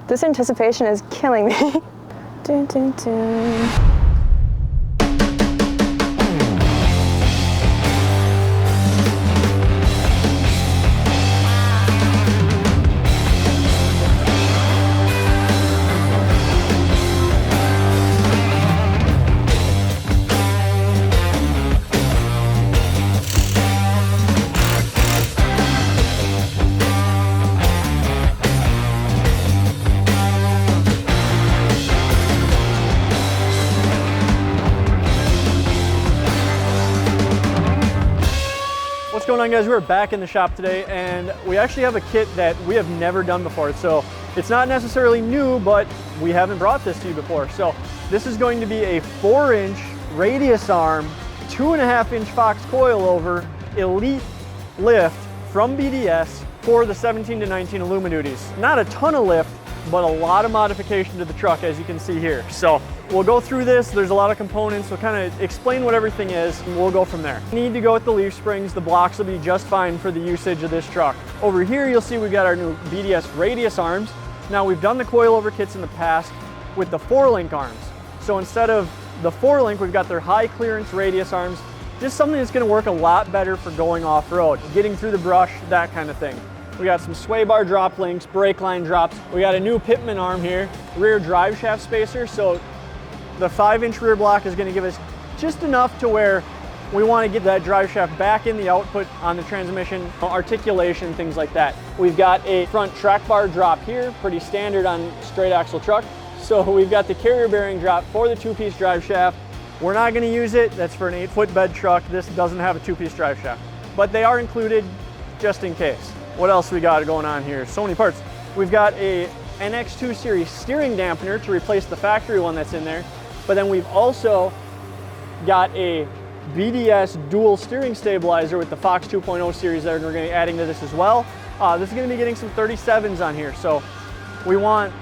This anticipation is killing me. Dun, dun, dun. What's going on, guys? We're back in the shop today, and we actually have a kit that we have never done before. So it's not necessarily new, but we haven't brought this to you before. So this is going to be a 4-inch radius arm, 2.5-inch Fox coilover elite lift from BDS for the 17 to 19 Illuminuties. Not a ton of lift, but a lot of modification to the truck, as you can see here. So we'll go through this. There's a lot of components. We'll kind of explain what everything is, and we'll go from there. You need to go with the leaf springs. The blocks will be just fine for the usage of this truck. Over here, you'll see we've got our new BDS radius arms. Now, we've done the coilover kits in the past with the 4-link arms. So instead of the 4-link, we've got their high clearance radius arms. Just something that's gonna work a lot better for going off-road, getting through the brush, that kind of thing. We got some sway bar drop links, brake line drops. We got a new Fitment arm here, rear drive shaft spacer. So the 5-inch rear block is going to give us just enough to where we want to get that drive shaft back in the output on the transmission, articulation, things like that. We've got a front track bar drop here, pretty standard on straight axle truck. So we've got the carrier bearing drop for the 2-piece drive shaft. We're not going to use it. That's for an 8-foot bed truck. This doesn't have a 2-piece drive shaft, but they are included just in case. What else we got going on here? So many parts. We've got a NX2 series steering dampener to replace the factory one that's in there. But then we've also got a BDS dual steering stabilizer with the Fox 2.0 series that we're going to be adding to this as well. This is going to be getting some 37s on here. So we want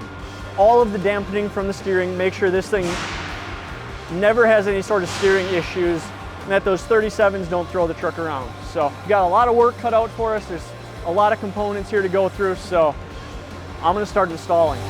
all of the dampening from the steering, make sure this thing never has any sort of steering issues, and that those 37s don't throw the truck around. So we've got a lot of work cut out for us. There's a lot of components here to go through, so I'm going to start installing.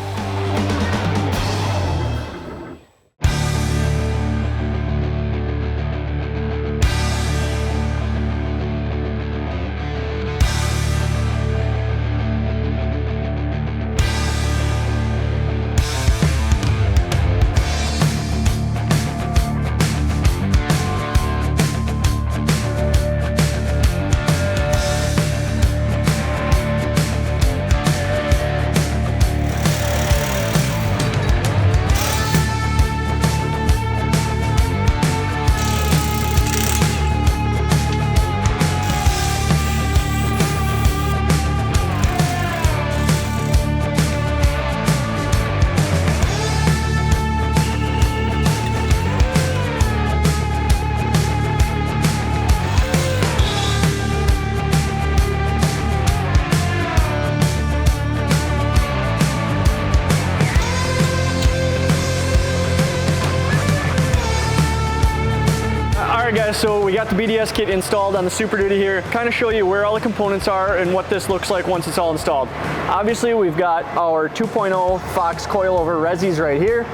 Guys, so we got the BDS kit installed on the Super Duty here. Kind of show you where all the components are and what this looks like once it's all installed. Obviously, we've got our 2.0 Fox coilover resis right here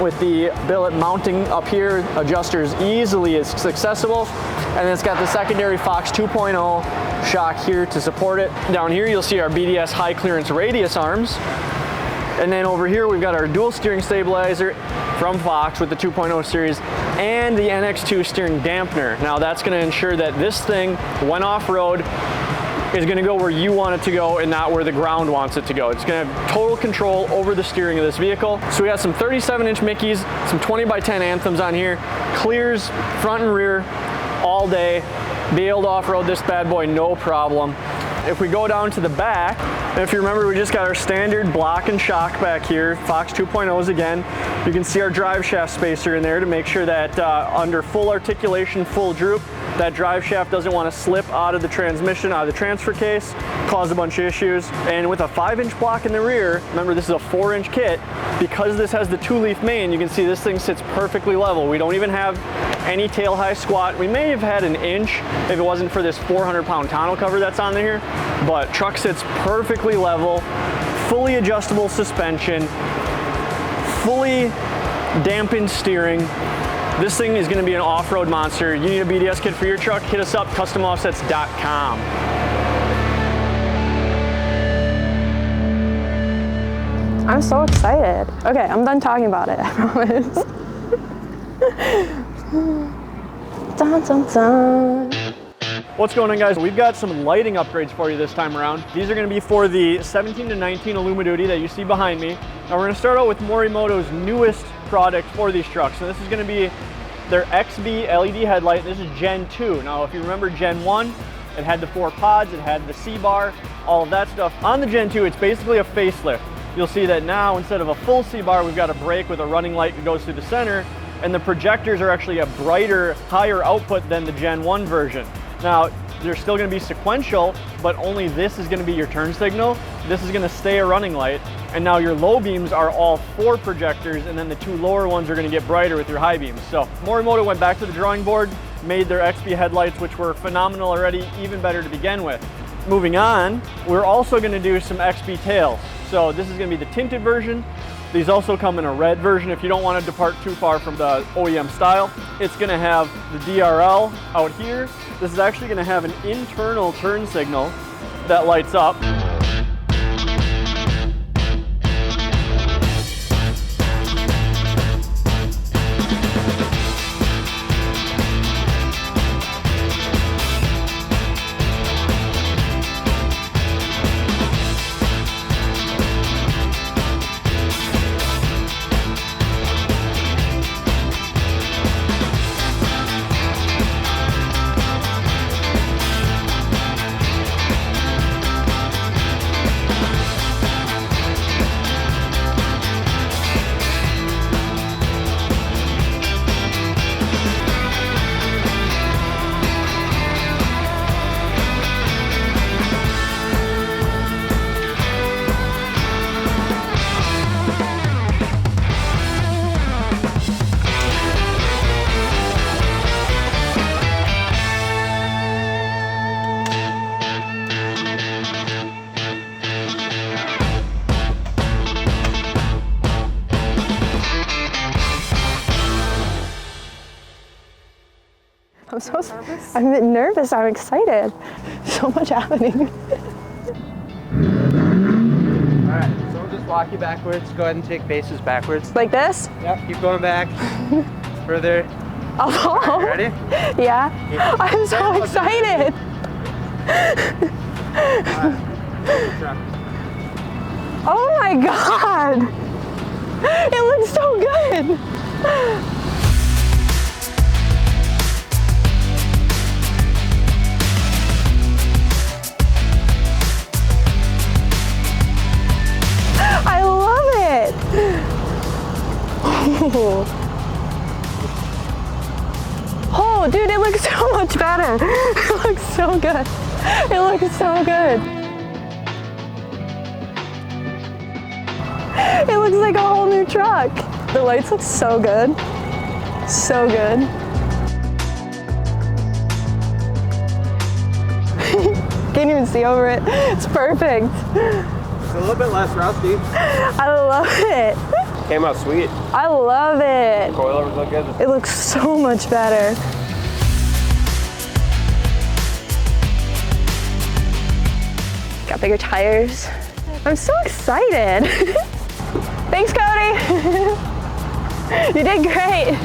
with the billet mounting up here, adjusters easily is accessible. And then it's got the secondary Fox 2.0 shock here to support it. Down here, you'll see our BDS high clearance radius arms. And then over here, we've got our dual steering stabilizer from Fox with the 2.0 series and the NX2 steering dampener. Now that's going to ensure that this thing, when off-road, is going to go where you want it to go and not where the ground wants it to go. It's going to have total control over the steering of this vehicle. So we got some 37-inch Mickeys, some 20x10 Anthems on here, clears front and rear all day. Be able to off-road this bad boy, no problem. If we go down to the back, if you remember, we just got our standard block and shock back here, Fox 2.0s again. You can see our drive shaft spacer in there to make sure that under full articulation, full droop, that drive shaft doesn't want to slip out of the transmission, out of the transfer case, cause a bunch of issues. And with a 5-inch block in the rear, remember this is a 4-inch kit, because this has the 2-leaf main, you can see this thing sits perfectly level. We don't even have any tail high squat. We may have had an inch if it wasn't for this 400-pound tonneau cover that's on there, but truck sits perfectly level, fully adjustable suspension, fully dampened steering. This thing is gonna be an off-road monster. You need a BDS kit for your truck, hit us up, customoffsets.com. I'm so excited. Okay, I'm done talking about it, I promise. Dun, dun, dun. What's going on, guys? We've got some lighting upgrades for you this time around. These are going to be for the 17 to 19 Illumiduty that you see behind me. Now we're going to start out with Morimoto's newest product for these trucks. And this is going to be their XB LED headlight. This is Gen 2. Now if you remember Gen 1, it had the 4 pods, it had the C-bar, all of that stuff. On the Gen 2, it's basically a facelift. You'll see that now instead of a full C-bar, we've got a brake with a running light that goes through the center, and the projectors are actually a brighter, higher output than the Gen 1 version. Now, they're still gonna be sequential, but only this is gonna be your turn signal. This is gonna stay a running light. And now your low beams are all 4 projectors, and then the 2 lower ones are gonna get brighter with your high beams. So Morimoto went back to the drawing board, made their XB headlights, which were phenomenal already, even better to begin with. Moving on, we're also gonna do some XB tails. So this is gonna be the tinted version. These also come in a red version if you don't want to depart too far from the OEM style. It's going to have the DRL out here. This is actually going to have an internal turn signal that lights up. I'm a bit nervous, I'm excited. So much happening. All right, so we'll just walk you backwards. Go ahead and take bases backwards. Like this? Yep, keep going back. Further. Oh. All right, ready? Yeah. I'm so excited. Oh my God. It looks so good. I love it! Oh, dude, it looks so much better. It looks so good. It looks so good. It looks like a whole new truck. The lights look so good. So good. Can't even see over it. It's perfect. It's a little bit less rusty. I love it. Came out sweet. I love it. Coilovers look good. It looks so much better. Got bigger tires. I'm so excited. Thanks, Cody. You did great.